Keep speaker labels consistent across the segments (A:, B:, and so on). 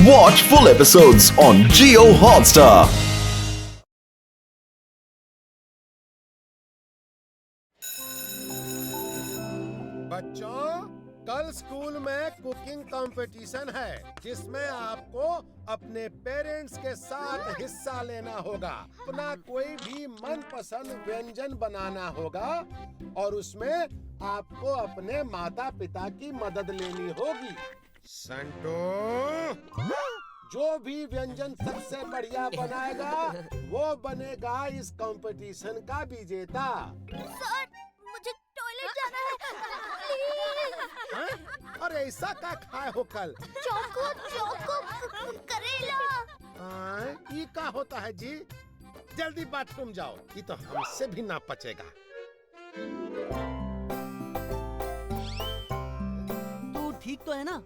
A: Watch full episodes on Jio Hotstar.
B: बच्चों, कल school में कुकिंग कंपटीशन है जिसमें आपको अपने पेरेंट्स के साथ हिस्सा लेना होगा। अपना कोई भी मनपसंद व्यंजन बनाना होगा और उसमें आपको अपने माता पिता की मदद लेनी होगी। संतो, जो भी व्यंजन सबसे बढ़िया बनाएगा वो बनेगा इस कंपटीशन का विजेता।
C: सर, मुझे टॉयलेट जाना है।
B: अरे ऐसा का खाए हो कल?
C: चोको चोको करेला।
B: ये का होता है जी? जल्दी बाथरूम जाओ, ये तो हमसे भी ना पचेगा।
D: तू ठीक तो है ना?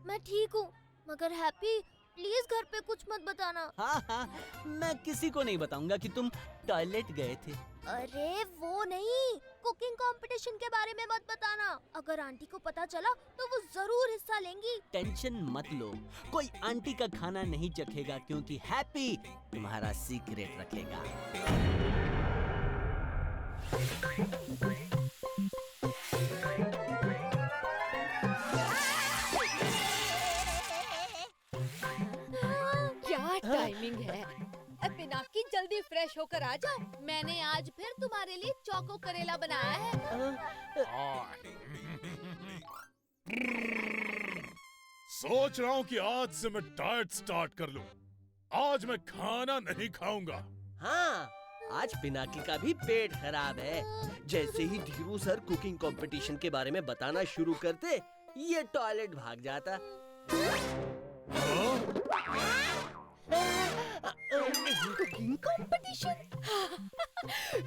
C: मैं ठीक हूँ, मगर हैप्पी प्लीज घर पे कुछ मत बताना।
D: हाँ, मैं किसी को नहीं बताऊंगा कि तुम टॉयलेट गए थे।
C: अरे वो नहीं, कुकिंग कंपटीशन के बारे में मत बताना। अगर आंटी को पता चला तो वो जरूर हिस्सा लेंगी।
D: टेंशन मत लो, कोई आंटी का खाना नहीं चखेगा क्योंकि हैप्पी तुम्हारा सीक्रेट रखेगा।
E: क्या टाइमिंग है। पिनाकी जल्दी फ्रेश होकर आ जा। मैंने आज फिर तुम्हारे लिए चोको करेला बनाया है।
F: सोच रहा हूँ कि आज से मैं डाइट स्टार्ट कर लूं। आज मैं खाना नहीं खाऊंगा।
G: हाँ, आज पिनाकी का भी पेट खराब है। जैसे ही धीरू सर कुकिंग कंपटीशन के बारे में बताना शुरू करते, ये टॉयलेट भाग जाता।
E: Cooking competition.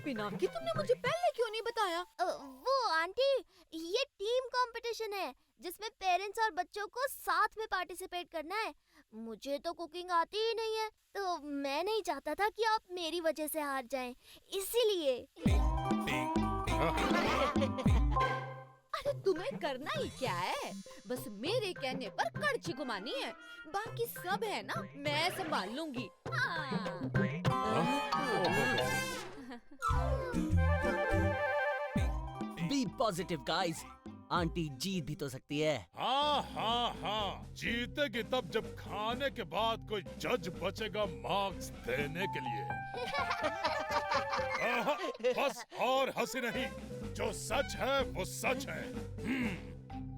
E: पिनाकी, तुमने मुझे पहले क्यों नहीं बताया?
C: वो आंटी, ये टीम कंपटीशन है जिसमें पेरेंट्स और बच्चों को साथ में पार्टिसिपेट करना है। मुझे तो कुकिंग आती ही नहीं है, तो मैं नहीं चाहता था कि आप मेरी वजह से हार जाएं, इसीलिए।
E: अरे तुम्हें करना ही क्या है, बस मेरे कहने पर कड़छी घुमानी है। बाकी सब है ना, मैं संभाल लूंगी।
D: बी पॉजिटिव गाइस, आंटी जीत भी तो सकती है।
F: हाँ, जीतेगी तब जब खाने के बाद कोई जज बचेगा मार्क्स देने के लिए। बस और हंसी नहीं, जो सच है वो सच है।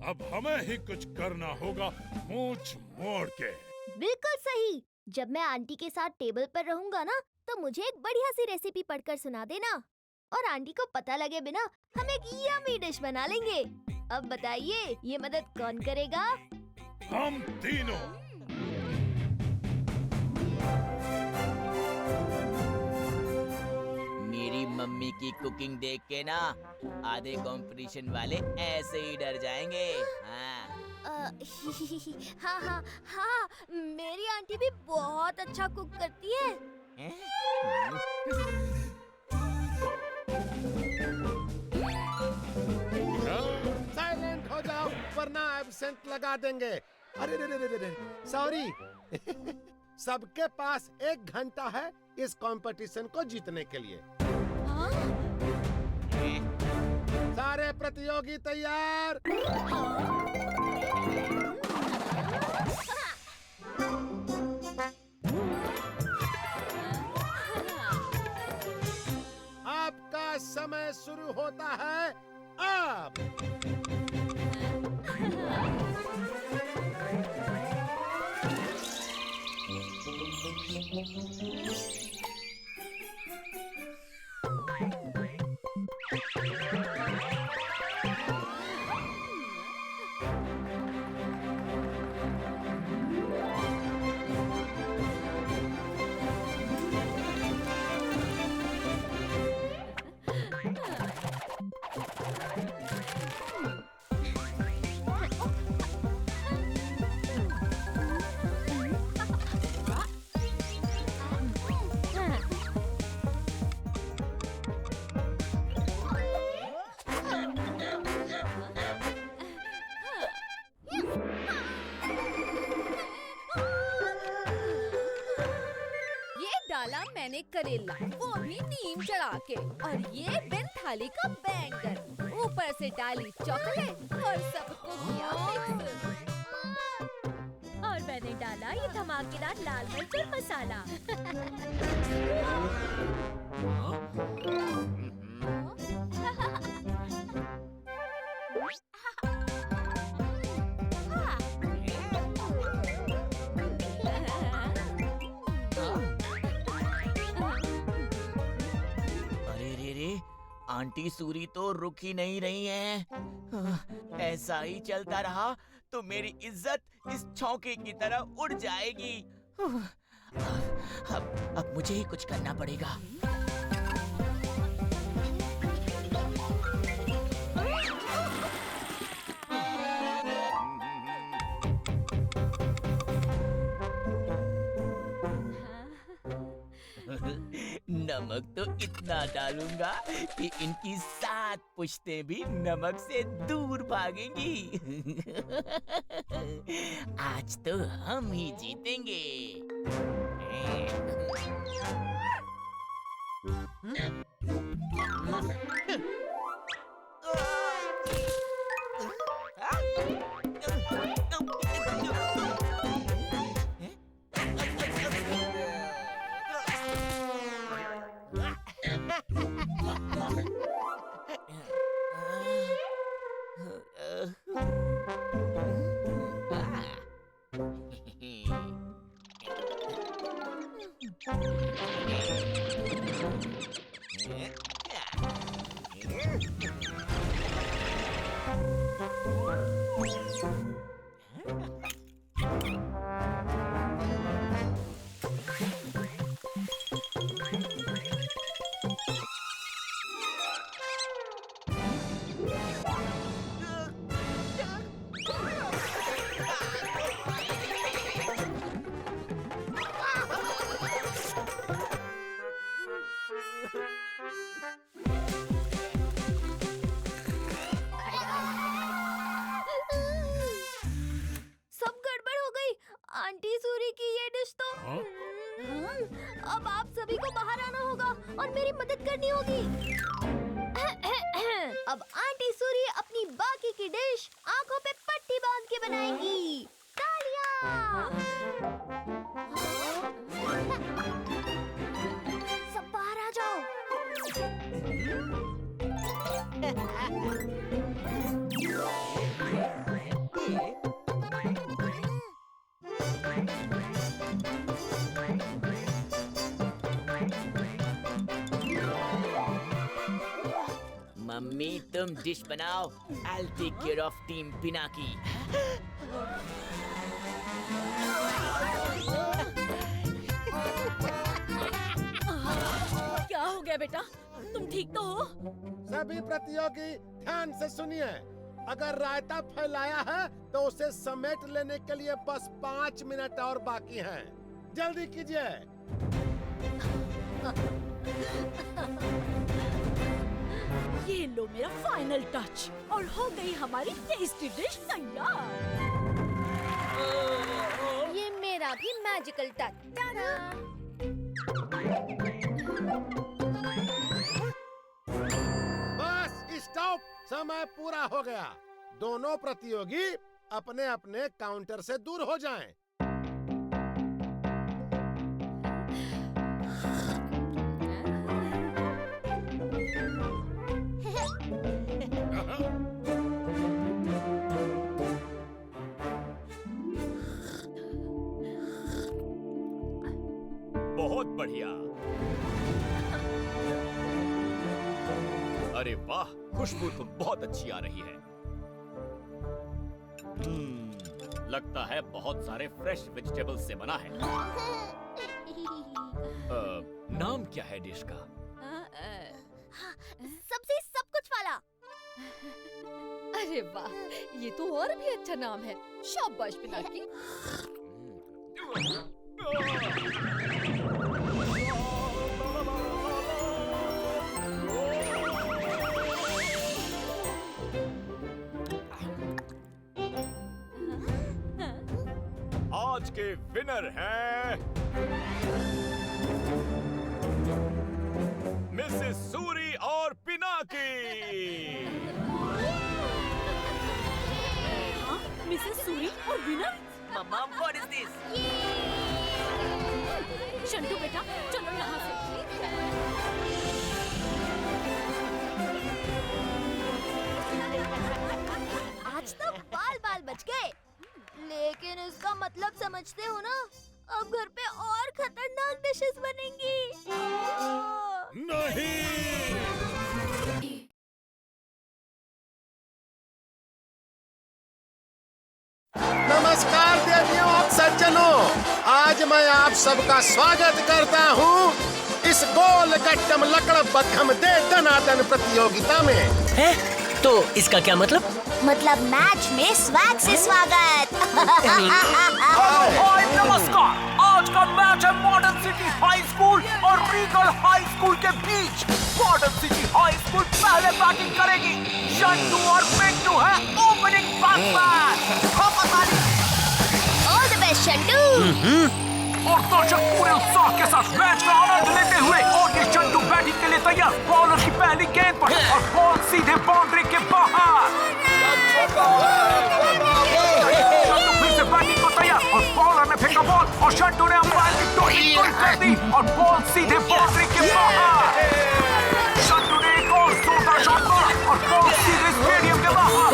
F: अब हमें ही कुछ करना होगा मूंछ मोड़ के।
C: बिल्कुल सही। जब मैं आंटी के साथ टेबल पर रहूंगा ना, तो मुझे एक बढ़िया सी रेसिपी पढ़कर सुना देना और आंटी को पता लगे बिना हम एक यम्मी डिश बना लेंगे। अब बताइए, ये मदद कौन करेगा?
F: हम तीनों।
H: मेरी मम्मी की कुकिंग देख के ना आधे कंपटीशन वाले ऐसे ही डर जाएंगे।
C: हाँ, मेरी आंटी भी बहुत अच्छा कुक करती है।
B: साइलेंट हो जाओ वरना एब्सेंट लगा देंगे। अरे रे, सॉरी। सबके पास 1 घंटा है इस कंपटीशन को जीतने के लिए। सारे प्रतियोगी तैयार? आपका समय शुरू होता है अब।
E: मैंने करेला, वो भी नीम चढ़ा के, और ये बिन थाली का बैंगन, ऊपर से डाली चॉकलेट और सबको किया मिक्स।
I: और मैंने डाला ये धमाकेदार लाल मिर्च और मसाला।
H: अरे रे रे, आंटी सूरी तो रुक ही नहीं रही हैं। ऐसा ही चलता रहा तो मेरी इज्जत इस छौके की तरह उड़ जाएगी। अब मुझे ही कुछ करना पड़ेगा। नमक तो इतना डालूंगा कि इनकी 7 पुश्तें भी नमक से दूर भागेंगी। आज तो हम ही जीतेंगे।
C: सब गड़बड़ हो गई। आंटी सूरी की ये डिश तो अब आप सभी को बाहर आना होगा और मेरी मदद करनी होगी। अब आंटी सूरी अपनी बाकी की डिश आंखों पे पट्टी बांध के बनाएंगी। तालियां! सब बाहर आ जाओ।
H: मम्मी तुम डिश बनाओ। I'll take care of team Pinaki.
I: क्या हो गया बेटा, तुम ठीक तो हो?
B: सभी प्रतियोगी ध्यान से सुनिए। अगर रायता फैलाया है तो उसे समेट लेने के लिए बस 5 मिनट और बाकी हैं। जल्दी कीजिए।
I: ये लो मेरा फाइनल टच और हो गई हमारी टेस्टी डिश तैयार।
E: ये मेरा भी मैजिकल टच।
B: बस स्टॉप, समय पूरा हो गया। दोनों प्रतियोगी अपने अपने काउंटर से दूर हो जाएं।
J: बहुत बढ़िया। अरे वाह, खुशबू तो बहुत अच्छी आ रही है। लगता है बहुत सारे फ्रेश वेजिटेबल्स से बना है। नाम क्या है डिश का?
C: सबसे सब कुछ वाला।
E: अरे वाह, ये तो और भी अच्छा नाम है। शाबाश पिनाकी।
J: आज के विनर हैं मिसेस सूरी और पिनाकी।
I: हाँ, मिसेस सूरी और winner.
H: Mama what is this?
I: Shantu बेटा चलो यहाँ से।
C: आज तो बाल बाल बच गए, लेकिन इसका मतलब समझते हो ना? अब घर पे और खतरनाक डिशेस बनेंगी।
F: नहीं।
B: नमस्कार देवियों और सज्जनों, आज मैं आप सबका स्वागत करता हूँ इस गोल गट्टम लकड़ बद्धम दे दनादन प्रतियोगिता में।
G: है? तो इसका क्या मतलब?
C: मतलब मैच में स्वैग से स्वागत।
H: नमस्कार, आज का मैच है मॉडर्न सिटी हाई स्कूल और रीगल हाई स्कूल के बीच। मॉडर्न सिटी हाई स्कूल पहले बैटिंग करेगी। शंटू और मिंटू है opening batsman.
C: All the best Shantu.
H: और दर्शक पूरे उत्साह के साथ मैच का आनंद लेते हुए और ये शंटू बैटिंग के लिए तैयार। बॉलर की पहली गेंद पर और बॉल सीधे बाउंड्री के बाहर। शंटू फिर से बैटिंग को तैयार और बॉलर ने फेंका बॉल और शंटू ने अंपायर की टोपी कर दी और बॉल सीधे बाउंड्री के बाहर। शंटू ने एक और जोरदार शॉट मारा और बॉल सीधे स्टेडियम के बाहर।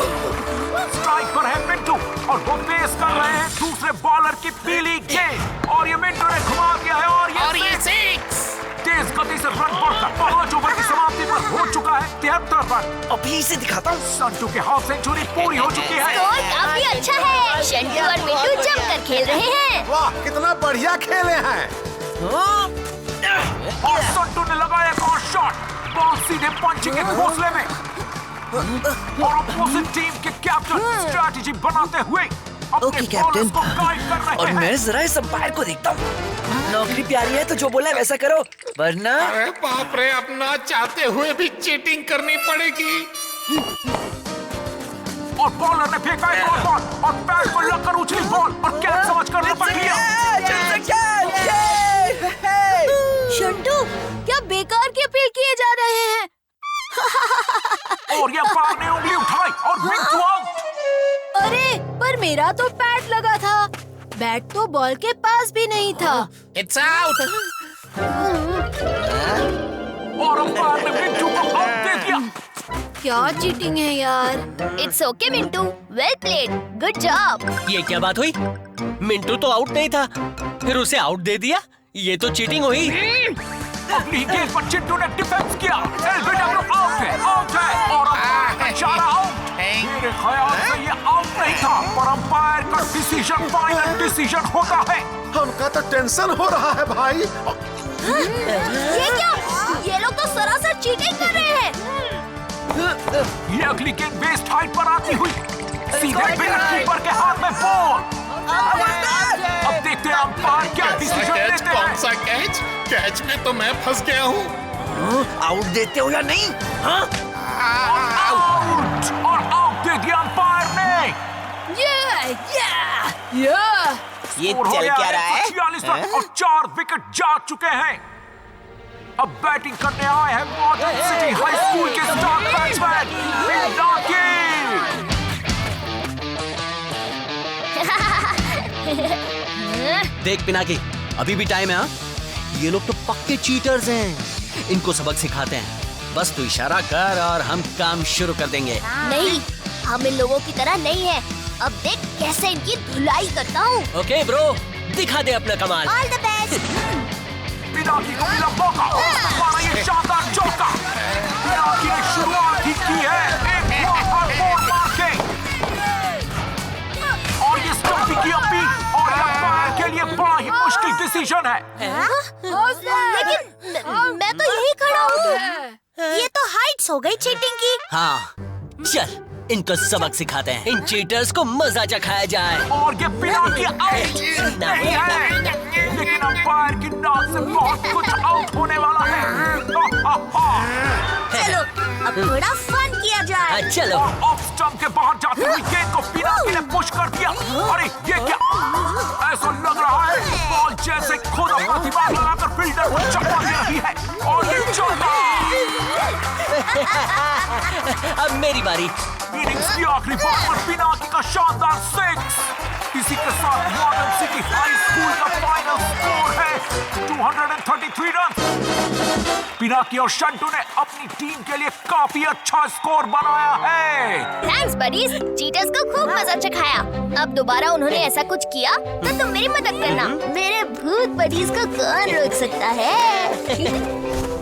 H: स्ट्राइक पर है मिंटू और वो पेश कर रहे हैं दूसरे बॉलर की पीली गेंद और ये मिंटू ने घुमा दिया है और ये सिक्स। तेज गति से रन बढ़कर 5 ओवर की समाप्ति पर हो चुका है 73 रन।
G: अभी से दिखाता हूँ।
H: संटू के हाफ सेंचुरी पूरी हो चुकी है।
C: स्कोर काफी अच्छा है। शंटू और मिंटू जमकर खेल रहे हैं।
B: वाह, कितना बढ़िया खेले हैं।
H: और संटू ने लगाया एक और शॉट, बॉल सीधे पंचिंग के घोंसले में और अपोजिट टीम के कैप्टन स्ट्रैटेजी बनाते हुए अपने बॉलर्स को गाइड कर रहे हैं।
G: और मैं जरा इस अंपायर को देखता हूँ। नौकरी प्यारी है तो जो बोला है वैसा करो, वरना।
K: अरे बाप रे, अपना चाहते हुए भी चीटिंग करनी पड़ेगी।
H: और बॉलर ने फेंका एक और बॉल और पैर को लगकर उछली बॉल और कैच समझकर पकड़ लिया।
C: शंटू, क्या बेकार की अपील किए जा रहे हैं?
H: और ये अंपायर ने उंगली उठाई और मिंटू आउट।
I: अरे पर मेरा तो पैड लगा था, बैट तो बॉल के पास भी नहीं था।
K: It's out.
H: और अंपायर ने मिंटू को आउट दे दिया।
I: क्या चीटिंग है यार।
C: It's okay Mintu, well played, good job.
G: ये क्या बात हुई? मिंटू तो आउट नहीं था, फिर उसे आउट दे दिया। ये तो चीटिंग हुई।
H: अगली गेंद पर चिंटू ने डिफेंस किया। एलबीडब्ल्यू आउट है और अंपायर का इशारा आउट। मेरे ख्याल से ये आउट नहीं था, पर अंपायर का डिसीजन फाइनल डिसीजन होता है।
B: हमका तो टेंशन हो रहा है भाई।
C: ये क्या? ये लोग तो सरासर चीटिंग कर रहे हैं।
H: ये अगली गेंद बेस्ट हाइट पर आती हुई सीधे विकेट कीपर के हाथ में बॉल। अब देखते हैं अंपायर क्या डिसीजन लेते हैं।
K: कौन सा कैच? कैच में तो मैं फंस गया हूँ।
G: आउट देते हो या नहीं? हाँ?
H: आउट और आउट दे दिया अंपायर ने। ये चल क्या रहा है? 46 रन और 4 विकेट जा चुके हैं। अब बैटिंग करने आए हैं मॉडर्न सिटी हाई स्कूल के स्टार बैट्समैन पिनाकी।
D: देख पिनाकी, अभी भी टाइम है। हाँ? ये लोग तो पक्के चीटर्स हैं। इनको सबक सिखाते हैं। बस तू इशारा कर और हम काम शुरू कर देंगे।
C: नहीं, हम इन लोगों की तरह नहीं है। अब देख कैसे इनकी धुलाई करता हूँ।
G: ओके ब्रो, दिखा दे अपना कमाल।
C: All the best.
H: पिनाकी को मिला मौका और हमारा ये शानदार चौका। पिनाकी ने शुरुआत ही की है एक वाटर बॉल मार के और ये स्टंपी की अपील और अंपायर के लिए बड़ा ही मुश्किल डिसीजन है।
C: लेकिन मैं तो यही खड़ा हूँ। ये तो हाइट्स हो गई चीटिंग की।
G: हाँ, चल इनको सबक सिखाते हैं। इन चीटर्स को मजा चखाया जाए।
H: और ये पिनाकी आउट नहीं है, लेकिन अंपायर की नाक से बहुत कुछ आउट होने वाला है।
C: चलो अब थोड़ा फन किया जाए।
G: चलो।
H: और ऑफ स्टंप के बाहर जाती हुई गेंद को पिनाकी ने पुश कर दिया। अरे ये क्या? ऐसा लग रहा है बॉल जैसे खुद अपना दिमाग लगाकर फील्डर को चकमा दे रही है और ये चौका।
G: अब मेरी बारी।
H: इनिंग्स की आखिरी बॉल पर पिनाकी का शानदार सिक्स। इसी के साथ मॉडर्न सिटी हाई स्कूल का फाइनल स्कोर है 233 रन। पिनाकी और शंटू ने अपनी टीम के लिए काफी अच्छा स्कोर बनाया है।
C: थैंक्स बडीज, चीटर्स को खूब मजा चखाया। अब दोबारा उन्होंने ऐसा कुछ किया तो तुम मेरी मदद करना। मेरे भूत बडीज को कौन रोक सकता है?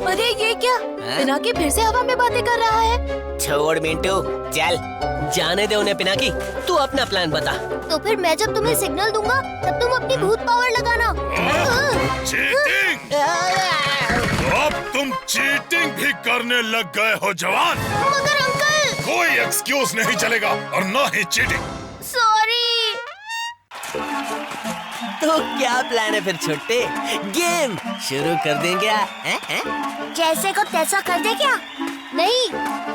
E: अरे ये क्या? पिनाकी फिर से हवा में बातें कर रहा है।
G: छोड़ मिंटू, चल जाने दे उन्हें। पिनाकी तू अपना प्लान बता।
C: तो फिर मैं जब तुम्हें सिग्नल दूंगा तब तुम अपनी भूत पावर लगाना।
F: चीटिंग! अब तुम चीटिंग भी करने लग गए हो जवान।
C: मगर अंकल,
F: कोई एक्सक्यूज नहीं चलेगा और न ही चीटिंग।
C: सॉरी।
G: तो क्या प्लान है फिर छोटे? गेम शुरू कर दें क्या?
C: जैसे को तैसा कर दे क्या? नहीं,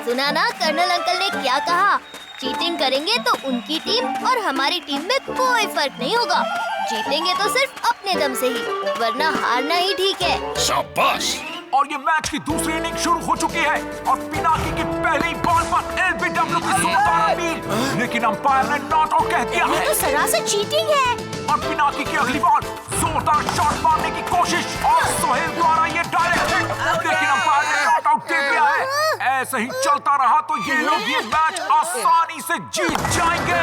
C: सुना ना कर्नल अंकल ने क्या कहा? चीटिंग करेंगे तो उनकी टीम और हमारी टीम में कोई फर्क नहीं होगा। जीतेंगे तो सिर्फ अपने दम से ही, वरना हारना ही ठीक है।
F: शाबाश।
H: और ये मैच की दूसरी इनिंग शुरू हो चुकी है और पिनाकी की पहली बॉल पर एलबीडब्ल्यू की जोरदार अपील, लेकिन अंपायर ने नॉट आउट कह दिया है।
C: तो सरासर चीटिंग है।
H: और पिनाकी की अगली बॉल, जोरदार शॉट मारने की कोशिश और सोहेल द्वारा ये डायरेक्ट हिट, लेकिन अंपायर ने नॉट आउट दे दिया है। ऐसे ही चलता रहा तो ये लोग ये मैच आसानी से जीत जाएंगे।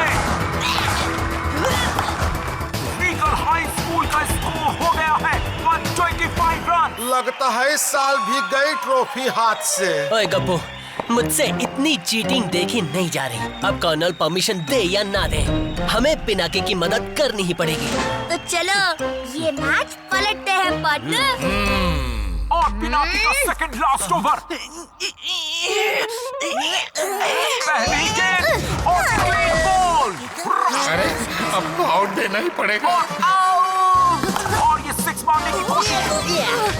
H: रीगल हाई स्कूल का स्कोर हो गया है 125 रन।
B: लगता है इस साल भी गई ट्रॉफी हाथ से।
G: ओए गप्पू, मुझसे इतनी चीटिंग देखी नहीं जा रही। अब कर्नल परमिशन दे या ना दे, हमें पिनाकी की मदद करनी ही पड़ेगी।
C: तो चलो ये मैच पलटते हैं पार्टनर।
H: और पिनाकी का सेकंड लास्ट ओवर। पहली गेंद और क्लीन बॉल।
K: अरे अब आउट देना ही पड़ेगा।
H: और ये सिक्स मारने की कोशिश।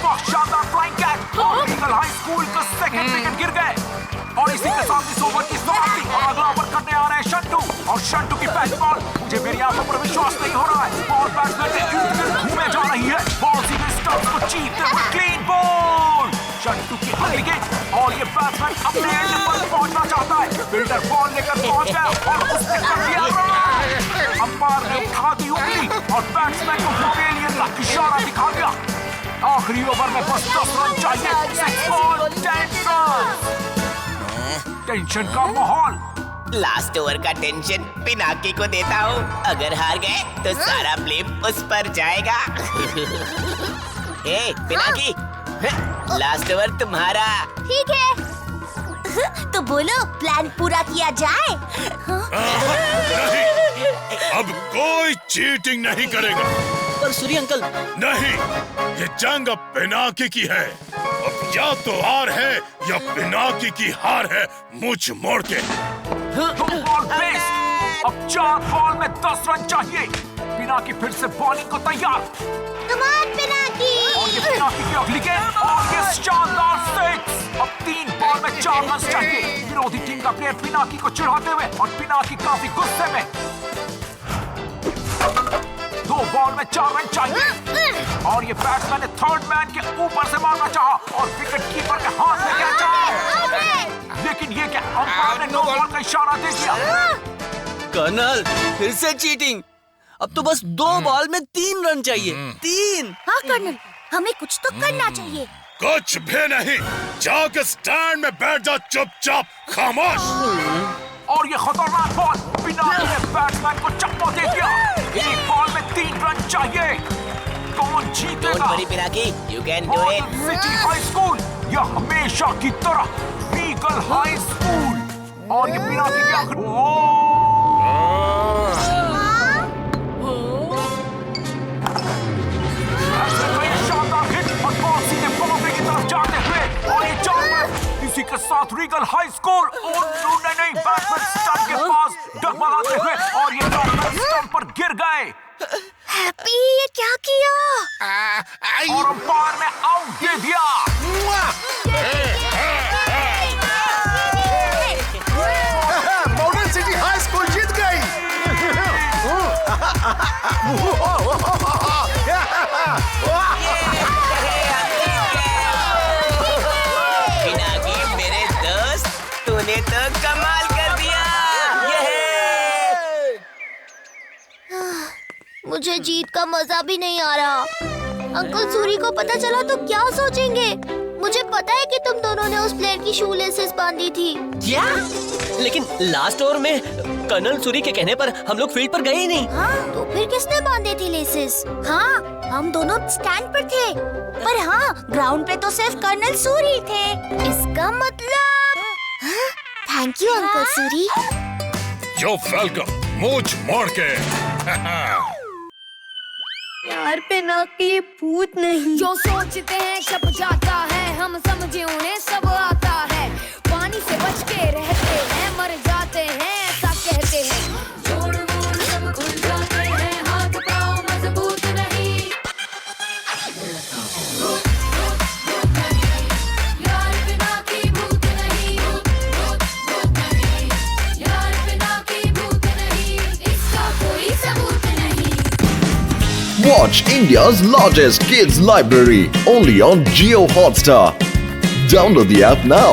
H: बहुत शानदार फ्लाइंग कैच और रीगल हाई स्कूल का सेकंड विकेट गिर गए। और इसी के साथ इस ओवर की समाप्ति और अगला ओवर करने आ रहे हैं शंटू। और शंटू की पहली बॉल, मुझे मेरी आंखों पर विश्वास नहीं हो रहा है। बॉल बैट्समैन के इर्द-गिर्द घूमे जा रही है। बॉल सीधे स्टंप्स को चीरते हुए क्लीन बॉल। शंटू की अगली गेंद और ये बैट्समैन अपने एंड पर पहुंचना चाहता है। फील्डर बॉल लेकर पहुंच गया और उसने कर दिया रन। अंपायर ने उठा दी उंगली और बैट्समैन को पवेलियन का इशारा दिखा दिया। आखिरी ओवर में बस 10 रन चाहिए। 6 बॉल 10 रन। टेंशन का माहौल।
L: लास्ट ओवर का टेंशन पिनाकी को देता हूँ। अगर हार गए तो सारा ब्लेम उस पर जाएगा। ए पिनाकी, लास्ट ओवर तुम्हारा।
C: ठीक है, तो बोलो प्लान पूरा किया जाए।
F: नहीं, अब कोई चीटिंग नहीं करेगा।
G: पर सूर्य अंकल,
F: नहीं, ये जंग अब पिनाकी की है। अब या तो हार है या पिनाकी की हार है, मुझ मोड़ के।
H: 2 बॉल वेस्ट। अब 4 बॉल में 10 रन चाहिए। पिनाकी फिर से बॉलिंग को तैयार।
C: पिनाकी।
H: और ये पिनाकी की अगली गेंद और ये शानदार सिक्स। अब 3 बॉल में 4 रन चाहिए। विरोधी टीम का प्लेयर पिनाकी को चिढ़ाते हुए और पिनाकी काफी गुस्से में। 2 बॉल में 4 रन चाहिए। और ये बैट्समैन ने थर्ड मैन के ऊपर से मारना चाहा और विकेट कीपर के हाथ में कैच आया। लेकिन ये क्या, अंपायर ने नो बॉल का इशारा दे दिया।
G: कर्नल फिर से चीटिंग। अब तो बस 2 बॉल में 3 रन चाहिए। 3।
C: हाँ कर्नल, हमें कुछ तो करना चाहिए।
F: कुछ भी नहीं, जाके स्टैंड में बैठ जा चुपचाप, खामोश।
H: और ये खतरनाक बॉल, पिनाकी ने बैट्समैन को चप्पू दे दिया। 1 बॉल में 3 रन चाहिए। कौन जीतेगा?
L: Don't worry, Pinaki, you can do it.
H: City high school या हमेशा की तरह रीगल हाई स्कूल। और ये पिनाकी के आखिर शानदार हिट और बॉल सीधे बाउंड्री की तरफ जाते हुए और ये 4 रन। इसी के साथ रीगल हाई स्कूल और नहीं बैट्समैन स्टंप के पास डगमगाते हुए और ये बैट्समैन स्टंप पर गिर गए।
C: हैप्पी, ये क्या किया?
H: और अंपायर ने आउट दे दिया।
B: मॉडर्न सिटी हाई स्कूल जीत गई।
L: पिनाकी मेरे दोस्त, तूने तो कमाल कर दिया।
C: मुझे जीत का मजा भी नहीं आ रहा। अंकल सूरी को पता चला तो क्या सोचेंगे? मुझे पता है कि तुम दोनों ने उस प्लेयर की शू लेसेस बांधी थी।
G: क्या? लेकिन लास्ट ओवर में कर्नल सूरी के कहने पर हम लोग फील्ड पर गए ही नहीं।
C: हाँ, तो फिर किसने बांधे थे लेसेस?
M: हाँ, हम दोनों स्टैंड पर थे, पर हाँ, ग्राउंड पे तो सिर्फ कर्नल सूरी थे।
C: इसका मतलब थैंक यू अंकल सूरी।
F: जो फैल्कन मूंछ मोड़ के।
M: यार पिनाकी भूत नहीं।
E: जो सोचते हैं छप जाता है, हम समझे उन्हें सब आता है। पानी से बच के रहते हैं, मर जाते हैं ऐसा कहते हैं। जोड़ मोड़ सब खुल जाते हैं, हाथ पाँव मजबूत नहीं। यार पिनाकी भूत नहीं, यार पिनाकी भूत नहीं, इसका कोई सबूत नहीं।
A: Watch India's largest kids library only on Jio Hotstar. Download the app now.